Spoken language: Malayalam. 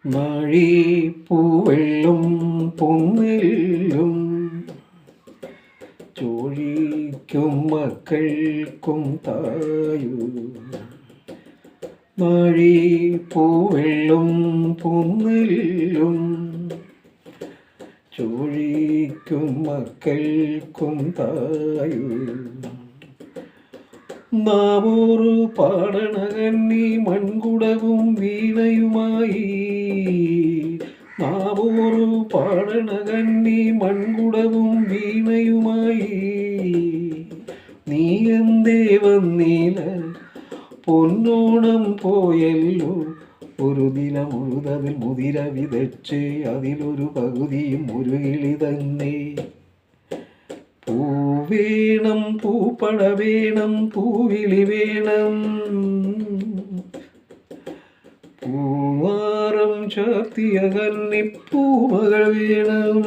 മഴപ്പൂവെള്ളും പൊന്നെല്ലും ചോഴിക്കും മക്കൾക്കും തായു. മഴപ്പൂവെള്ളും പൊന്നെല്ലും ചോഴിക്കും മക്കൾക്കും തായു. നാവൂറ് പാടണകന്നി മൺകുടവും വീണയുമായി. നാവൂറ് പാടണകന്നി മൺകുടവും വീണയുമായി. നീ എന്തേ വന്നീല പൊന്നോണം പോയല്ലോ. ഒരു ദിനം മുഴുതതിൽ മുതിര വിതച്ച് അതിലൊരു പകുതിയും ഒരു കിളി തന്നെ. പൂവേണം പൂപ്പട വേണം പൂവിളി വേണം പൂവാറം ചാർത്തിയ കന്നിപ്പൂമകൾ വേണം.